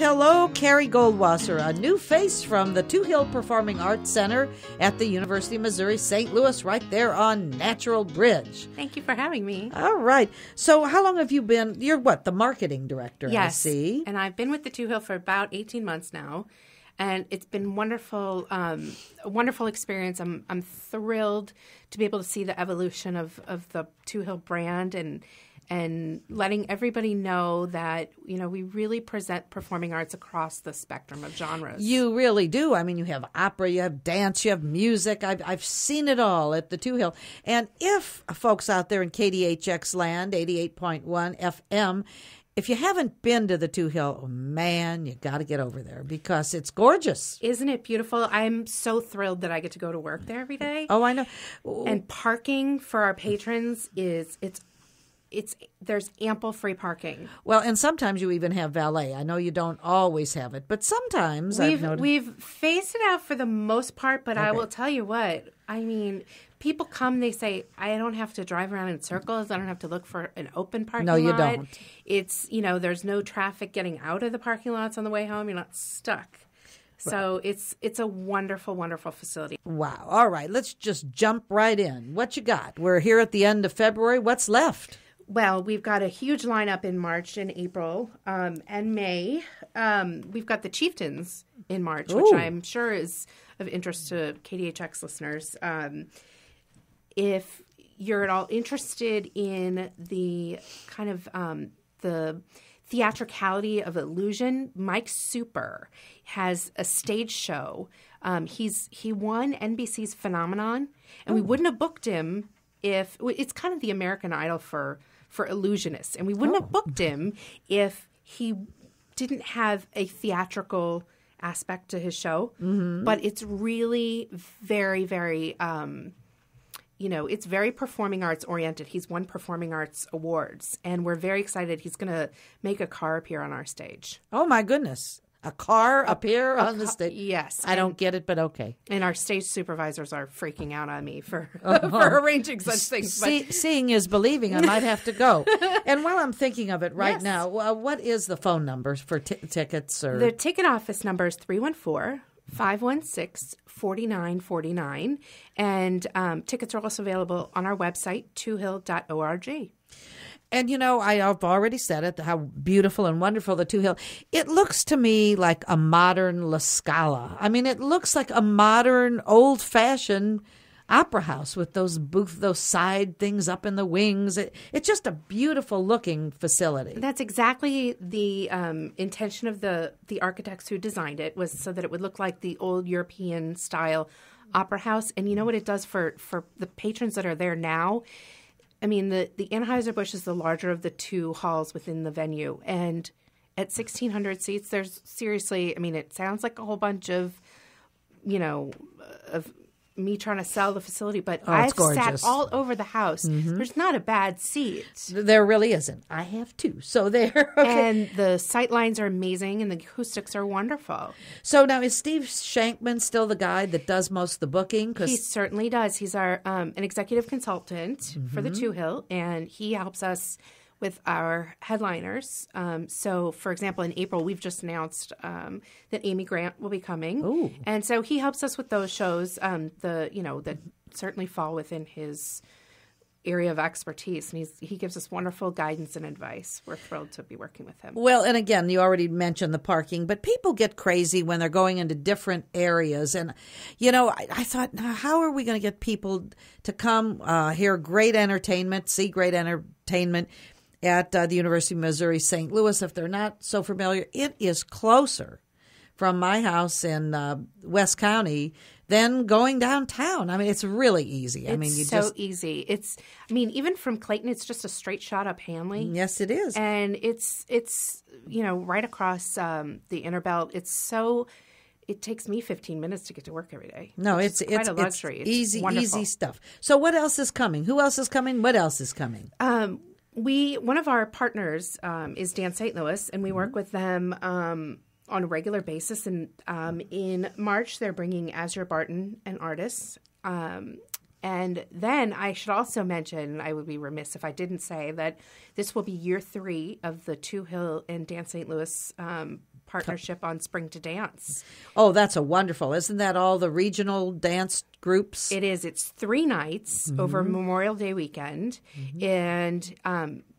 hello, Cary Goldwasser, a new face from the Touhill Performing Arts Center at the University of Missouri St. Louis, right there on Natural Bridge. Thank you for having me. All right. So how long have you been, you're what, the marketing director, Yes, I see? and I've been with the Touhill for about 18 months now, and it's been wonderful, a wonderful experience. I'm thrilled to be able to see the evolution of the Touhill brand and letting everybody know that, you know, we really present performing arts across the spectrum of genres. You really do. I mean, you have opera, you have dance, you have music. I've seen it all at the Touhill. And if folks out there in KDHX land, 88.1 FM, if you haven't been to the Touhill, oh man, you got to get over there because it's gorgeous. Isn't it beautiful? I'm so thrilled that I get to go to work there every day. Oh, I know. And parking for our patrons there's ample free parking. Well, and sometimes you even have valet. I know you don't always have it, but sometimes I've noticed. We've phased it out for the most part, but okay. I will tell you what, I mean, people come, they say, I don't have to drive around in circles. I don't have to look for an open parking lot. No, you don't. It's, you know, there's no traffic getting out of the parking lots on the way home. You're not stuck. So it's a wonderful, wonderful facility. Wow. All right. Let's just jump right in. What you got? We're here at the end of February. What's left? Well, we've got a huge lineup in March and April and May. We've got the Chieftains in March, Ooh. which I'm sure is of interest to KDHX listeners. If you're at all interested in the kind of the theatricality of illusion, Mike Super has a stage show. He won NBC's Phenomenon, and we wouldn't have booked him if it's kind of the American Idol for illusionists, and we wouldn't have booked him if he didn't have a theatrical aspect to his show. Mm-hmm. But it's really very, very, it's very performing arts oriented. He's won performing arts awards, and we're very excited. He's going to make a car appear on our stage. Oh my goodness. A car appear on the stage? Yes. I don't get it, but okay. And our stage supervisors are freaking out on me for arranging such things. But seeing is believing. I might have to go. And while I'm thinking of it right now, what is the phone number for tickets? Or the ticket office number is 314-516-4949. And tickets are also available on our website, touhill.org. And, you know, I've already said it, how beautiful and wonderful the Touhill. It looks to me like a modern La Scala. I mean, it looks like a modern, old-fashioned opera house with those side things up in the wings. It's just a beautiful-looking facility. That's exactly the intention of the architects who designed it, was so that it would look like the old European-style opera house. And you know what it does for the patrons that are there now? I mean, the Anheuser-Busch is the larger of the two halls within the venue. And at 1,600 seats, there's seriously, I mean, it sounds like a whole bunch of, of me trying to sell the facility, but I've sat all over the house. Mm-hmm. There's not a bad seat. There really isn't. I have two. So there. Okay. And the sight lines are amazing and the acoustics are wonderful. So now is Steve Shankman still the guy that does most of the booking? He certainly does. He's our an executive consultant for the Touhill, and he helps us with our headliners. So, for example, in April, we've just announced that Amy Grant will be coming. Ooh. And so he helps us with those shows that certainly fall within his area of expertise. And he gives us wonderful guidance and advice. We're thrilled to be working with him. Well, and again, you already mentioned the parking, but people get crazy when they're going into different areas. And, I thought, now, how are we going to get people to come hear great entertainment, see great entertainment at the University of Missouri St. Louis? If they're not so familiar, it is closer from my house in West County than going downtown. I mean, it's really easy. It's easy. Even from Clayton, it's just a straight shot up Hanley. Yes, it is. And it's right across the inner belt. It takes me 15 minutes to get to work every day. No, it's quite a luxury. It's easy stuff. So what else is coming? Who else is coming? What else is coming? One of our partners is Dan St. Louis, and we work with them on a regular basis. And in March, they're bringing Azure Barton and artists. And then I should also mention, I would be remiss if I didn't say that this will be year 3 of the Touhill and Dan St. Louis partnership on Spring to Dance. Oh, that's a wonderful. Isn't that all the regional dance groups? It is. It's 3 nights over Memorial Day weekend. And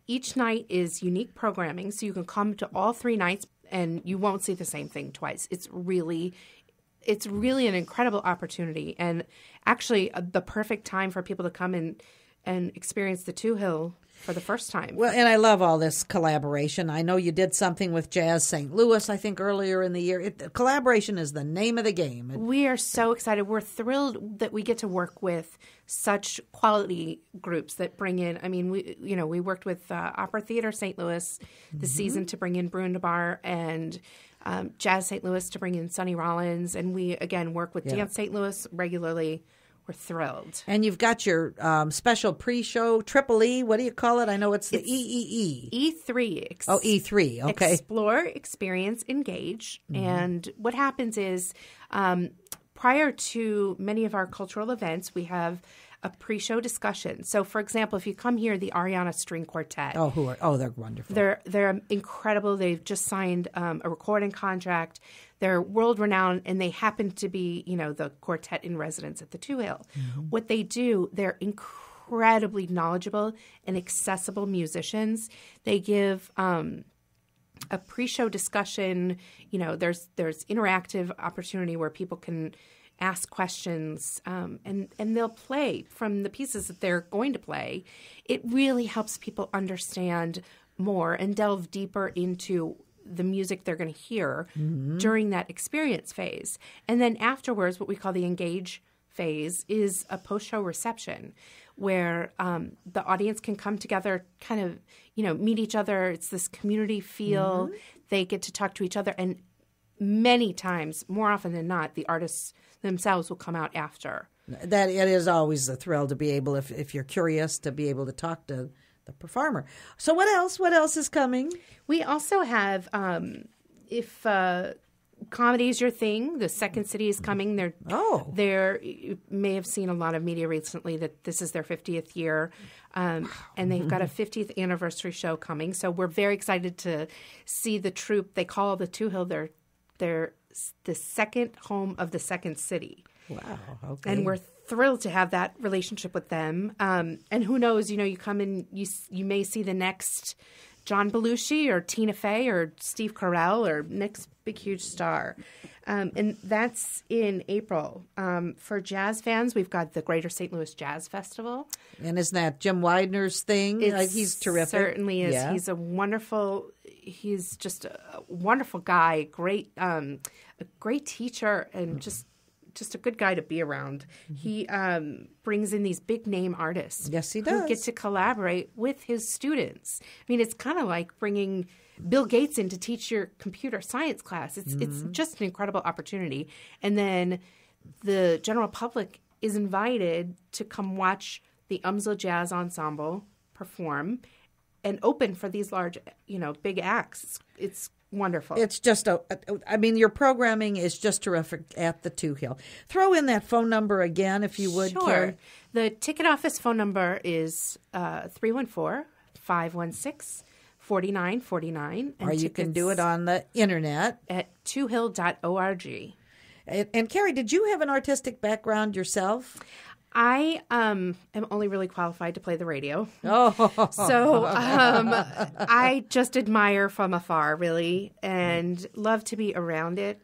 each night is unique programming. So you can come to all 3 nights and you won't see the same thing twice. It's really an incredible opportunity. And actually the perfect time for people to come and experience the Touhill for the first time. Well, and I love all this collaboration. I know you did something with Jazz St. Louis, I think, earlier in the year. Collaboration is the name of the game. We are so excited. We're thrilled that we get to work with such quality groups that bring in. I mean, we worked with Opera Theater St. Louis this season to bring in Brundabar and Jazz St. Louis to bring in Sonny Rollins. And we, again, work with Dance St. Louis regularly. We're thrilled. And you've got your special pre-show, Triple E. What do you call it? I know it's the EEE. E3. E3. Okay. Explore, Experience, Engage. And what happens is prior to many of our cultural events, we have a pre-show discussion. So, for example, if you come here, the Ariana String Quartet. They're wonderful. They're incredible. They've just signed a recording contract. They're world-renowned, and they happen to be, the quartet in residence at the Touhill. What they do, they're incredibly knowledgeable and accessible musicians. They give a pre-show discussion. There's interactive opportunity where people can ask questions, and they'll play from the pieces that they're going to play. It really helps people understand more and delve deeper into the music they're going to hear during that experience phase. And then afterwards, what we call the engage phase is a post-show reception where the audience can come together, kind of, meet each other. It's this community feel. They get to talk to each other. And many times, more often than not, the artists themselves will come out after. That it is always a thrill to be able, if you're curious, to be able to talk to the performer. So what else? What else is coming? We also have, if comedy is your thing, the Second City is coming. You may have seen a lot of media recently that this is their 50th year, and they've got a 50th anniversary show coming. So we're very excited to see the troupe. They call the Touhill they're the second home of the Second City. Wow. Okay. And we're thrilled to have that relationship with them. And who knows, you come in, you may see the next John Belushi or Tina Fey or Steve Carell or next big, huge star. And that's in April. For jazz fans, we've got the Greater St. Louis Jazz Festival. And isn't that Jim Widener's thing? He's terrific. Certainly is. Yeah. He's just a wonderful guy, a great teacher, and just a good guy to be around. He brings in these big name artists. Yes, he does. Who get to collaborate with his students. I mean, it's kind of like bringing Bill Gates in to teach your computer science class. It's just an incredible opportunity. And then the general public is invited to come watch the UMSL Jazz Ensemble perform and open for these large, big acts. It's wonderful. It's just your programming is just terrific at the Touhill. Throw in that phone number again, if you would, Sure. Cary. The ticket office phone number is 314-516-4949. Or you can do it on the internet. At touhill.org. And Cary, did you have an artistic background yourself? I am only really qualified to play the radio. Oh. So I just admire from afar, really, and love to be around it.